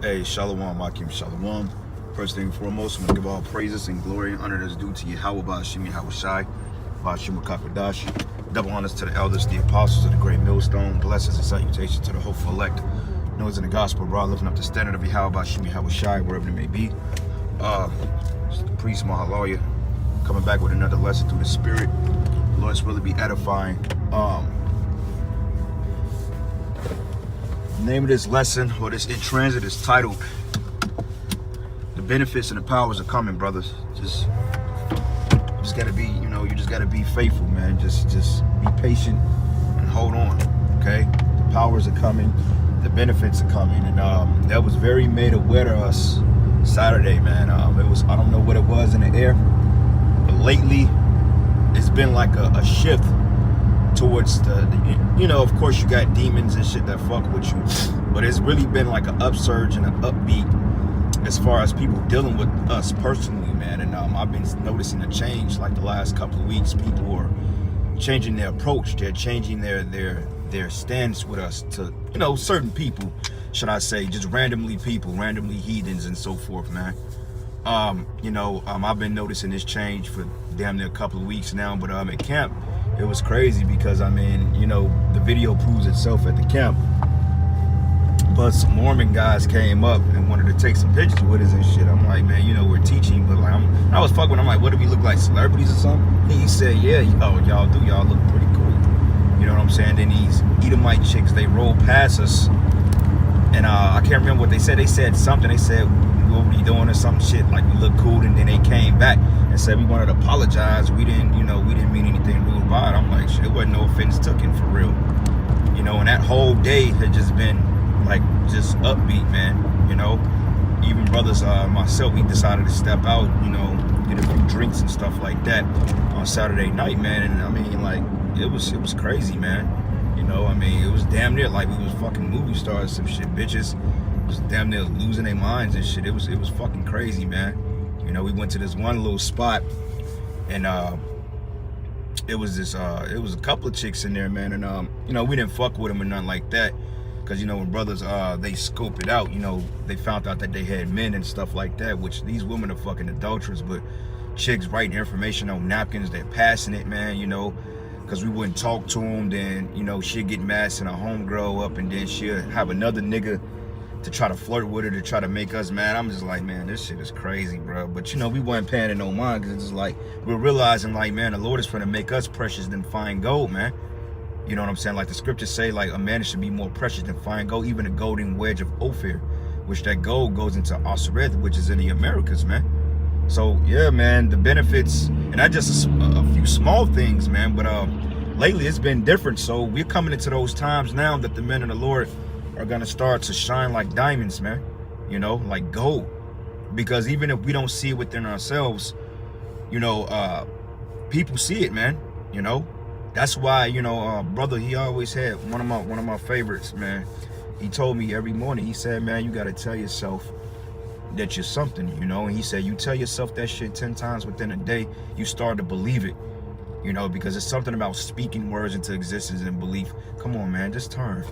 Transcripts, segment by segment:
Hey, Shalom, Akim Shalom. First thing and foremost, I'm going to give all praises and glory and honor that's due to Yahweh, Ba'ashim Yahawashi, Ba'ashim Kakadashi. Double honors to the elders, the apostles of the great millstone. Blessings and salutations to the hopeful elect. Knows in the gospel, bro, lifting up the standard of Yahweh, Ba'ashim Yahawashi, wherever it may be. Priest Mahaloya, coming back with another lesson through the Spirit. The Lord's really be edifying. The name of this lesson, or this in transit, is titled "The Benefits and the Powers Are Coming," brothers. Just gotta be, you just gotta be faithful, man. Just be patient and hold on. Okay, the powers are coming, the benefits are coming, and that was very made aware to us Saturday, man. It was, I don't know what it was in the air, but lately it's been like a shift towards of course you got demons and shit that fuck with you, but it's really been like an upsurge and an upbeat as far as people dealing with us personally, man. And I've been noticing a change like the last couple of weeks. People are changing their approach, they're changing their stance with us to, certain people, should I say, just randomly heathens and so forth, man. I've been noticing this change for damn near a couple of weeks now, but at camp it was crazy because, the video proves itself at the camp. But some Mormon guys came up and wanted to take some pictures with us and shit. I'm like, man, we're teaching, but like, I was fucking with him, I'm like, what do we look like, celebrities or something? He said, yeah, y'all do, y'all look pretty cool. You know what I'm saying? Then these Edomite chicks, they rolled past us, and I can't remember what they said. They said something. They said, what were you doing or some shit, like we look cool. And then they came back and said we wanted to apologize. We didn't mean anything rude about it. I'm like, shit, it wasn't no offense taken, for real. And that whole day had just been like just upbeat, man. Even brothers, myself, we decided to step out, get a few drinks and stuff like that on Saturday night, man. And it was crazy, man. It was damn near like we was fucking movie stars, some shit. Bitches was damn near losing their minds and shit. It was fucking crazy, man. We went to this one little spot, and it was a couple of chicks in there, man. And we didn't fuck with them or nothing like that, because when brothers they scope it out, they found out that they had men and stuff like that, which these women are fucking adulterers. But chicks writing information on napkins, they're passing it, man. Because we wouldn't talk to them. Then she'd get mad, send her homegirl up, and then she'll have another nigga to try to flirt with her, to try to make us mad. I'm just like, man, this shit is crazy, bro. But we weren't paying it no mind, because it's just like we're realizing, like, man, the Lord is trying to make us precious than fine gold, man. You know what I'm saying? Like the scriptures say, like, a man should be more precious than fine gold, even a golden wedge of Ophir, which that gold goes into Aseret, which is in the Americas, man. So yeah, man, the benefits, and not just a few small things, man, but lately it's been different. So we're coming into those times now that the men of the Lord are gonna start to shine like diamonds, man. Like gold. Because even if we don't see it within ourselves, people see it, man. That's why, brother, he always had one of my favorites, man. He told me every morning, he said, man, you gotta tell yourself that you're something, and he said, you tell yourself that shit 10 times within a day, you start to believe it, because it's something about speaking words into existence and belief. Come on, man, just turn.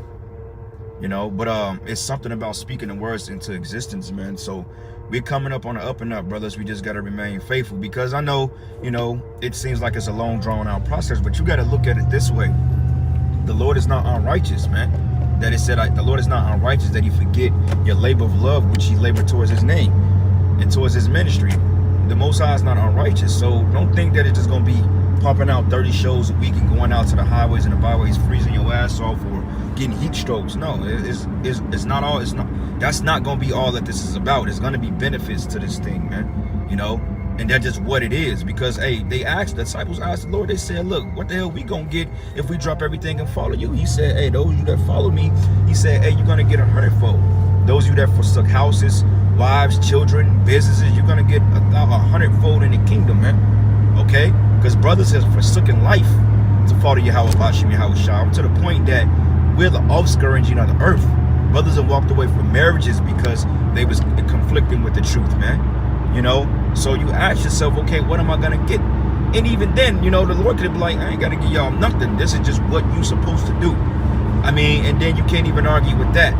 But it's something about speaking the words into existence, man. So we're coming up on the up and up, brothers. We just got to remain faithful, because I know, it seems like it's a long, drawn out process, but you got to look at it this way. The Lord is not unrighteous, man. That it said, the Lord is not unrighteous that he forget your labor of love, which he labored towards his name and towards his ministry. The Most High is not unrighteous. So don't think that it's just going to be popping out 30 shows a week and going out to the highways and the byways, freezing your ass off or getting heat strokes. No, it's not all. That's not going to be all that this is about. It's going to be benefits to this thing, man. And that's just what it is. Because the disciples asked the Lord, they said, look, what the hell we gonna get if we drop everything and follow you? He said, hey, those of you that follow me, he said, hey, you're gonna get 100-fold. Those of you that forsook houses, wives, children, businesses, you're gonna get 100-fold in the kingdom, man. Okay? Because brothers have forsaken life to follow Yahweh, Ba'ashim Yahawashi, to the point that we're the offscourging of the earth. Brothers have walked away from marriages because they was conflicting with the truth, man. So you ask yourself, okay, what am I gonna get? And even then, the Lord could be like, I ain't gotta give y'all nothing. This is just what you supposed to do. And then you can't even argue with that.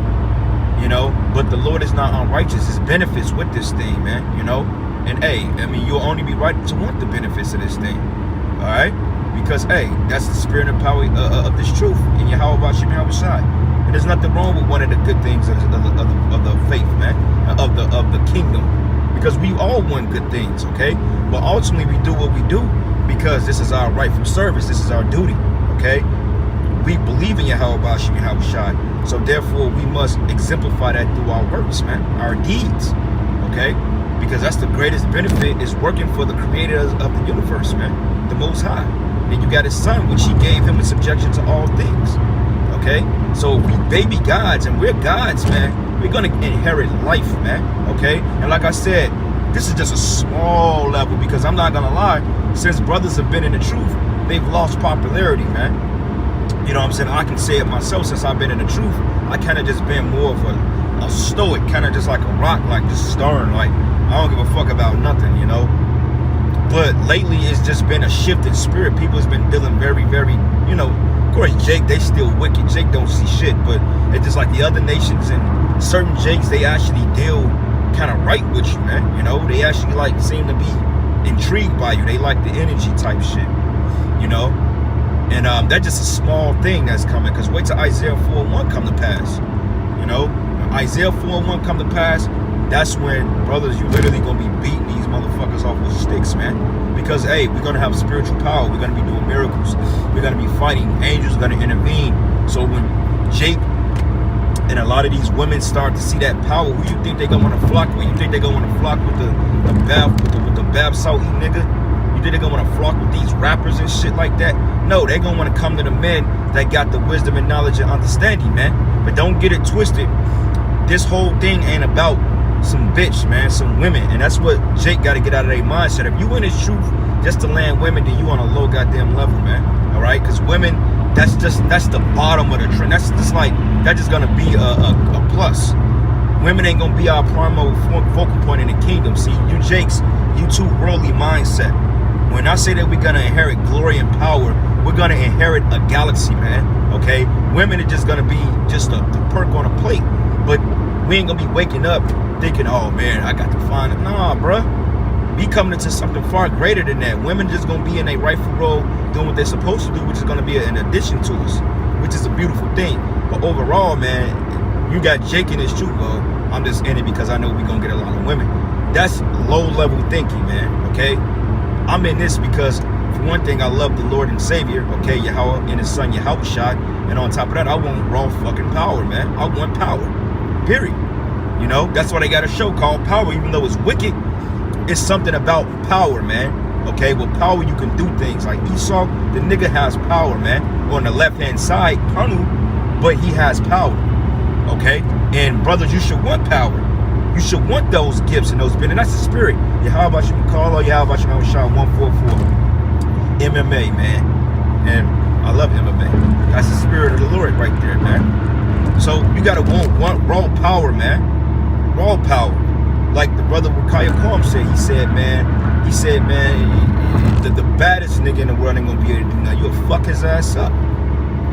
you know, but the Lord is not unrighteous. His benefits with this thing, man, you know. And hey, I mean, you'll only be right to want the benefits of this thing, all right? Because hey, that's the spirit and power of this truth in Yahweh Shem Yahushai. And there's nothing wrong with one of the good things of the faith, man, of the kingdom, because we all want good things, okay? But ultimately, we do what we do because this is our rightful service. This is our duty, okay? We believe in Yahweh Shem Yahushai, so therefore we must exemplify that through our works, man, our deeds, okay? Because that's the greatest benefit, is working for the creator of the universe, man, the Most High. Then you got his son, which he gave him in subjection to all things, okay? So if we baby gods and we're gods, man, we're going to inherit life, man, okay? And like I said, this is just a small level, because I'm not going to lie, since brothers have been in the truth, they've lost popularity, man. You know what I'm saying? I can say it myself, since I've been in the truth, I kind of just been more of a stoic, kind of just like a rock, like just stern, like I don't give a fuck about nothing, you know? But lately, it's just been a shift in spirit. People has been dealing very, very, you know, of course, Jake, they still wicked. Jake don't see shit, but it's just like the other nations and certain Jakes, they actually deal kind of right with you, man. You know, they actually like seem to be intrigued by you. They like the energy type shit, you know? And that's just a small thing that's coming, because wait till Isaiah 4:1 come to pass, you know? Isaiah 4:1 come to pass, that's when, brothers, you literally gonna be beating these motherfuckers off with sticks, man. Because hey, we're gonna have spiritual power. We're gonna be doing miracles. We're gonna be fighting. Angels are gonna intervene. So when Jake and a lot of these women start to see that power, who you think they're gonna want to flock with? You think they're gonna want to flock with the Bab Saudi nigga? You think they're gonna want to flock with these rappers and shit like that? No, they're gonna want to come to the men that got the wisdom and knowledge and understanding, man. But don't get it twisted. This whole thing ain't about some bitch, man, some women. And that's what Jake got to get out of their mindset. If you in this truth just to land women, then you on a low goddamn level, man. All right? Because women, that's the bottom of the trend. That's just like, that's just gonna be a plus. Women ain't gonna be our primary focal point in the kingdom. See, you Jakes, you too worldly mindset. When I say that we're gonna inherit glory and power, we're gonna inherit a galaxy, man. Okay? Women are just gonna be just a perk on a plate. But we ain't gonna be waking up thinking, oh man, I got to find it. Nah, bruh. Be coming into something far greater than that. Women just gonna be in a rightful role doing what they're supposed to do, which is gonna be an addition to us, which is a beautiful thing. But overall, man, you got Jake in his truth. Well, I'm just in it because I know we're gonna get a lot of women. That's low level thinking, man. Okay? I'm in this because for one thing, I love the Lord and Savior, okay, Yahweh and his son Yahushua. And on top of that, I want raw fucking power, man. I want power. Period. You know, that's why they got a show called Power, even though it's wicked. It's something about power, man. Okay, with power you can do things. Like Esau, the nigga has power, man. On the left-hand side, carnal, but he has power. Okay? And brothers, you should want power. You should want those gifts and those benefits. And that's the spirit. How about you call or how about you shot 144? MMA, man. And I love MMA. That's the spirit of the Lord right there, man. So you gotta want raw power, man. Raw power. Like the brother Wakaya Kwam said, he said, man, the baddest nigga in the world ain't gonna be able to do nothing. You'll fuck his ass up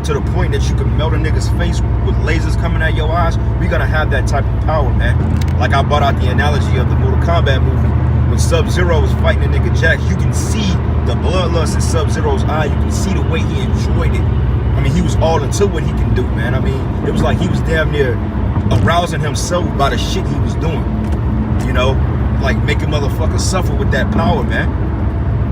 to the point that you can melt a nigga's face with lasers coming out your eyes. We gonna have that type of power, man. Like I brought out the analogy of the Mortal Kombat movie when Sub-Zero was fighting the nigga Jax. You can see the bloodlust in Sub-Zero's eye. You can see the way he enjoyed it. I mean, he was all into what he can do, man. I mean, it was like he was damn near arousing himself by the shit he was doing. You know, like making motherfuckers suffer with that power, man.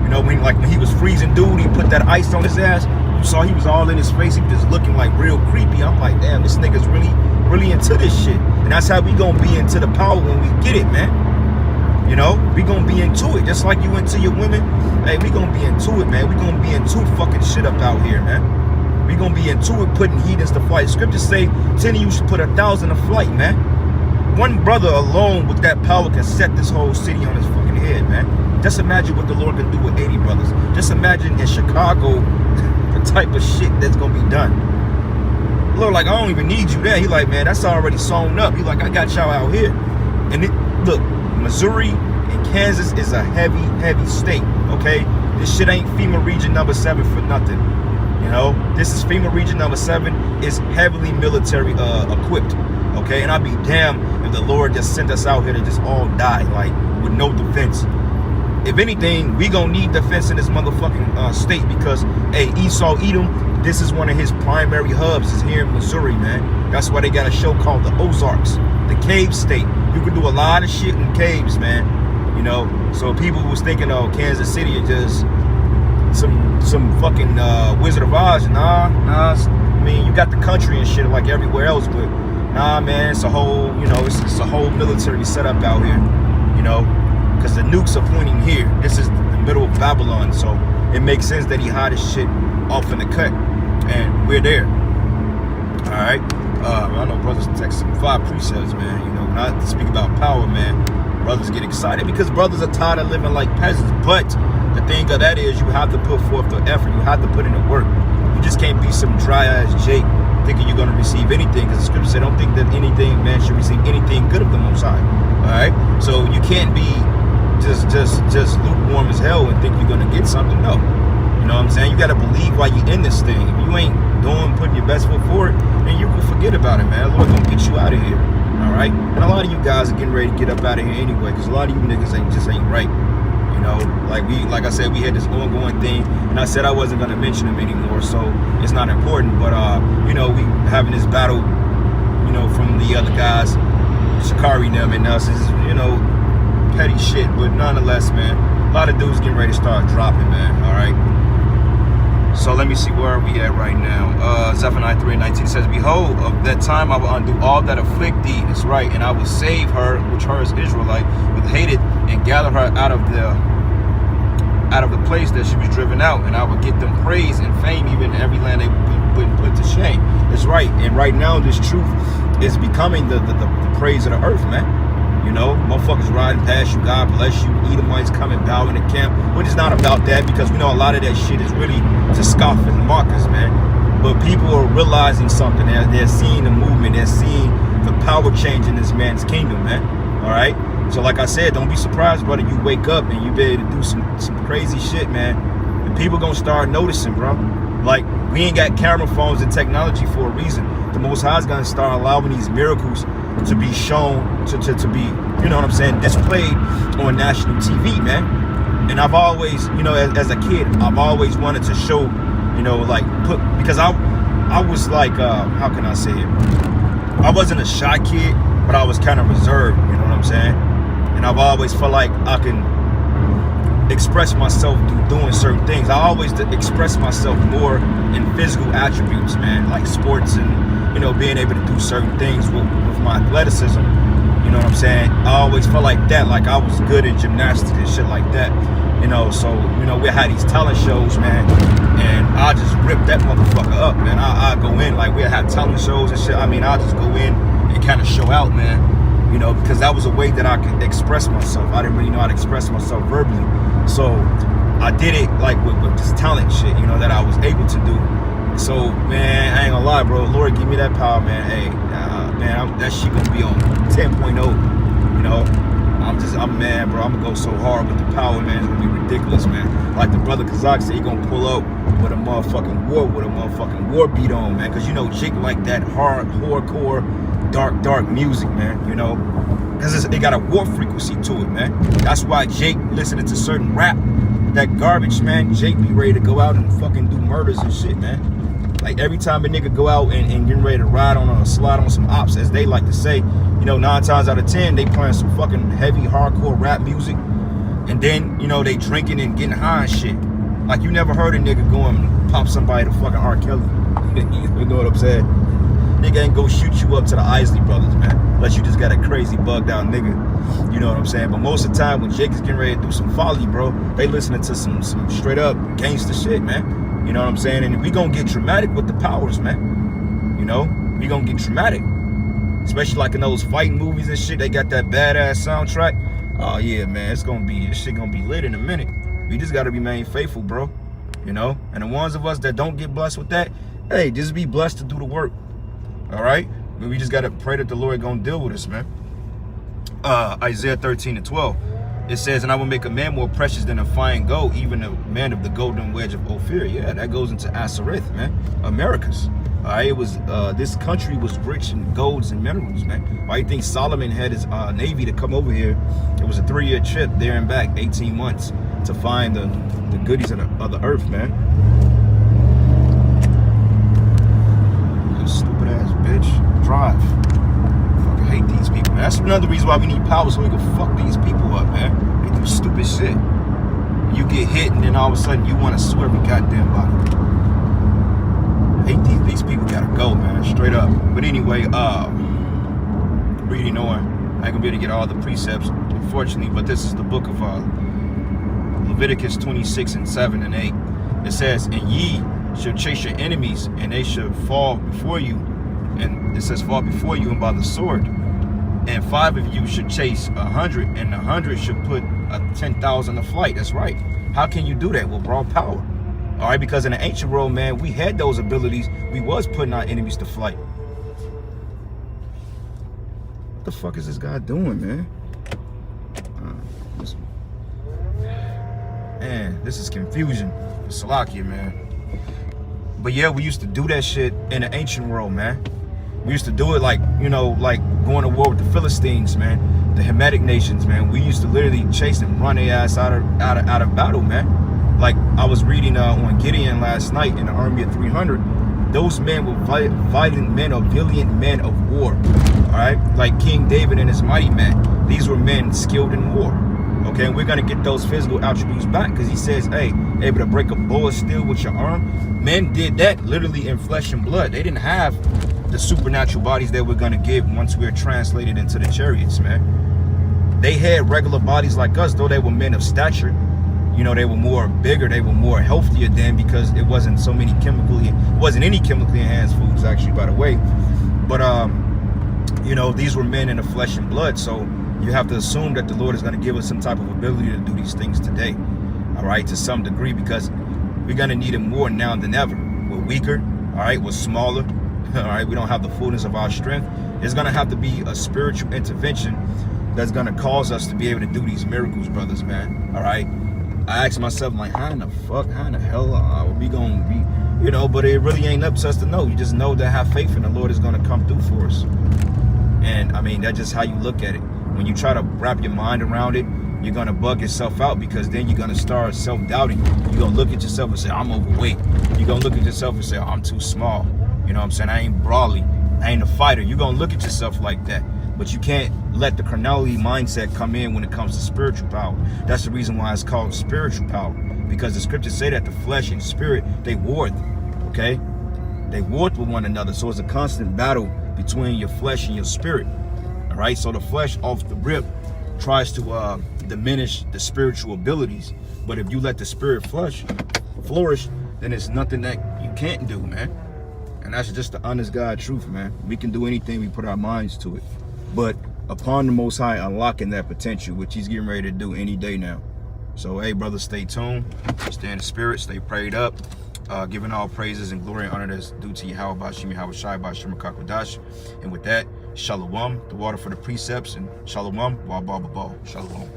You know, when he was freezing dude, he put that ice on his ass. You saw he was all in his face. He was just looking like real creepy. I'm like, damn, this nigga's really into this shit. And that's how we gonna be into the power when we get it, man. You know, we gonna be into it. Just like you into your women. Hey, we gonna be into it, man. We gonna be into fucking shit up out here, man. We gonna be into it, putting heathens to flight. Scriptures say 10 of you should put 1,000 to flight, man. One brother alone with that power can set this whole city on his fucking head, man. Just imagine what the Lord can do with 80 brothers. Just imagine in Chicago the type of shit that's gonna be done. Lord, like, I don't even need you there. He like, man, that's already sewn up. He like, I got y'all out here. And look, Missouri and Kansas is a heavy state, okay? This shit ain't FEMA region number 7 for nothing. You know, this is FEMA region number 7. It's heavily military equipped. Okay, and I'd be damned if the Lord just sent us out here to just all die, like, with no defense. If anything, we gonna need defense in this motherfucking state, because, hey, Esau Edom, this is one of his primary hubs, is here in Missouri, man. That's why they got a show called the Ozarks, the cave state. You can do a lot of shit in caves, man. You know, so people was thinking, oh, Kansas City is just some fucking Wizard of Oz. Nah. I mean, you got the country and shit like everywhere else, but nah, man, it's a whole, you know, it's a whole military setup out here, you know, because the nukes are pointing here. This is the middle of Babylon, so it makes sense that he hide his shit off in the cut, and we're there. All right, I know brothers text some 5 precepts, man. You know, when I speak about power, man, brothers get excited because brothers are tired of living like peasants. But the thing of that is, you have to put forth the effort. You have to put in the work. You just can't be some dry ass Jake thinking you're gonna receive anything, because the scripture said, "Don't think that anything man should receive anything good of the Most High." All right, so you can't be just lukewarm as hell and think you're gonna get something. No, you know what I'm saying? You gotta believe while you're in this thing. If you ain't putting your best foot forward, then you can forget about it, man. Lord gonna get you out of here. All right, and a lot of you guys are getting ready to get up out of here anyway, because a lot of you niggas ain't right. You know, like I said, we had this ongoing thing, and I said I wasn't gonna mention them anymore, so it's not important. But you know, we having this battle, you know, from the other guys, Shikari and them and us, is, you know, petty shit, but nonetheless, man, a lot of dudes getting ready to start dropping, man. All right. So let me see, where are we at right now? Zephaniah 3:19 says, "Behold, of that time I will undo all that afflict thee." That's right. "And I will save her, which her is Israelite, with hated, and gather her out of the place that she was driven out. And I will get them praise and fame, even in every land they will be put to shame." That's right. And right now, this truth is becoming the praise of the earth, man. You know, motherfuckers riding past you, God bless you, Edomites coming bowing the camp, which is not about that, because we know a lot of that shit is really to scoff and mock us, man. But people are realizing something. They're seeing the movement. They're seeing the power change in this man's kingdom, man. All right? So like I said, don't be surprised, brother, you wake up and you be able to do some crazy shit, man. And people gonna start noticing, bro. Like, we ain't got camera phones and technology for a reason. The Most High is gonna start allowing these miracles to be shown, to be, you know what I'm saying, displayed on national TV, man. And I've always, you know, as a kid, I've always wanted to show, you know, like, because I was like, how can I say it? I wasn't a shy kid, but I was kind of reserved, you know what I'm saying? And I've always felt like I can express myself through doing certain things. I always express myself more in physical attributes, man, like sports and, you know, being able to do certain things with my athleticism. You know what I'm saying? I always felt like that, like I was good in gymnastics and shit like that. You know, so, you know, we had these talent shows, man, and I just ripped that motherfucker up, man. I go in, like, we had talent shows and shit. I mean, I just go in and kind of show out, man. You know, because that was a way that I could express myself. I didn't really know how to express myself verbally. So I did it like with this talent shit, you know, that I was able to do. So, man, I ain't gonna lie, bro. Lord, give me that power, man. Hey, man, that shit gonna be on 10.0, you know. I'm mad, bro. I'm gonna go so hard with the power, man. It's gonna be ridiculous, man. Like the brother Kazak said, he gonna pull up with a motherfucking war beat on, man. Because, you know, Jake like that hardcore, dark music, man, you know. Because it got a war frequency to it, man. That's why Jake listening to certain rap, that garbage, man, Jake be ready to go out and fucking do murders and shit, man. Like, every time a nigga go out and getting ready to ride on a slide on some ops, as they like to say, you know, 9 times out of 10, they playing some fucking heavy, hardcore rap music. And then, you know, they drinking and getting high and shit. Like, you never heard a nigga go and pop somebody to fucking R. Kelly. You know what I'm saying? Nigga ain't go shoot you up to the Isley Brothers, man. Unless you just got a crazy bugged out nigga. You know what I'm saying? But most of the time when Jake is getting ready to do some folly, bro, they listening to some straight up gangster shit, man. You know what I'm saying? And we gonna get dramatic with the powers, man. You know? We gonna get dramatic. Especially like in those fighting movies and shit, they got that badass soundtrack. Oh yeah, man, this shit gonna be lit in a minute. We just gotta remain faithful, bro. You know? And the ones of us that don't get blessed with that, hey, just be blessed to do the work. All right? We just got to pray that the Lord going to deal with us, man. Isaiah 13:12. It says, "And I will make a man more precious than a fine gold, even a man of the golden wedge of Ophir." Yeah, that goes into Asareth, man. Americas. It was this country was rich in golds and minerals, man. Why do you think Solomon had his navy to come over here? It was a 3-year trip there and back, 18 months, to find the goodies of the earth, man. This stupid ass bitch. Drive. Fucking hate these people, man. That's another reason why we need power, so we can fuck these people up, man. They do stupid shit. You get hit and then all of a sudden you want to swear every goddamn body. Hate these people gotta go, man, straight up. But anyway, reading on, I ain't gonna be able to get all the precepts, unfortunately, but this is the book of Leviticus 26 and 7 and 8. It says, and ye shall chase your enemies, and they shall fall before you. And it says, fall before you and by the sword. And 5 of you should chase 100, and 100 should put 10,000 to flight. That's right. How can you do that? With raw power. All right, because in the ancient world, man, we had those abilities. We was putting our enemies to flight. What the fuck is this guy doing, man? Man, this is confusion. Salakia, man. But yeah, we used to do that shit in the ancient world, man. We used to do it like, you know, like going to war with the Philistines, man. The Hamitic nations, man. We used to literally chase and run their ass out of battle, man. Like I was reading on Gideon last night in the army of 300. Those men were violent men or valiant men of war. All right, like King David and his mighty men. These were men skilled in war. Okay, and we're gonna get those physical attributes back because he says, hey, able to break a bow of steel with your arm. Men did that literally in flesh and blood. They didn't have the supernatural bodies that we're gonna give once we're translated into the chariots, man. They had regular bodies like us, though they were men of stature. You know, they were more bigger, they were more healthier then because it wasn't so many wasn't any chemically enhanced foods actually, by the way. But you know, these were men in the flesh and blood, so you have to assume that the Lord is going to give us some type of ability to do these things today, all right, to some degree, because we're going to need him more now than ever. We're weaker, all right, we're smaller, all right, we don't have the fullness of our strength. There's going to have to be a spiritual intervention that's going to cause us to be able to do these miracles, brothers, man, all right. I asked myself, like, how in the hell are we going to be, you know, but it really ain't up to us to know. You just know that have faith in the Lord is going to come through for us. And, I mean, that's just how you look at it. When you try to wrap your mind around it, you're going to bug yourself out because then you're going to start self-doubting. You're going to look at yourself and say, I'm overweight. You're going to look at yourself and say, oh, I'm too small. You know what I'm saying? I ain't brawly. I ain't a fighter. You're going to look at yourself like that. But you can't let the carnality mindset come in when it comes to spiritual power. That's the reason why it's called spiritual power. Because the scriptures say that the flesh and spirit, they warred, okay? They warred with one another. So it's a constant battle between your flesh and your spirit, all right? So the flesh off the rip tries to diminish the spiritual abilities. But if you let the spirit flourish, then it's nothing that you can't do, man. And that's just the honest God truth, man. We can do anything we put our minds to it. But upon the Most High unlocking that potential, which he's getting ready to do any day now. So, hey, brothers, stay tuned. Stay in the spirit. Stay prayed up. Giving all praises and glory and honor that's due to Yahweh Bashim, Yahweh Shai Bashim Kakodash. And with that, Shalom, the water for the precepts, and Shalom, Wa Ba Ba Ba. Shalom.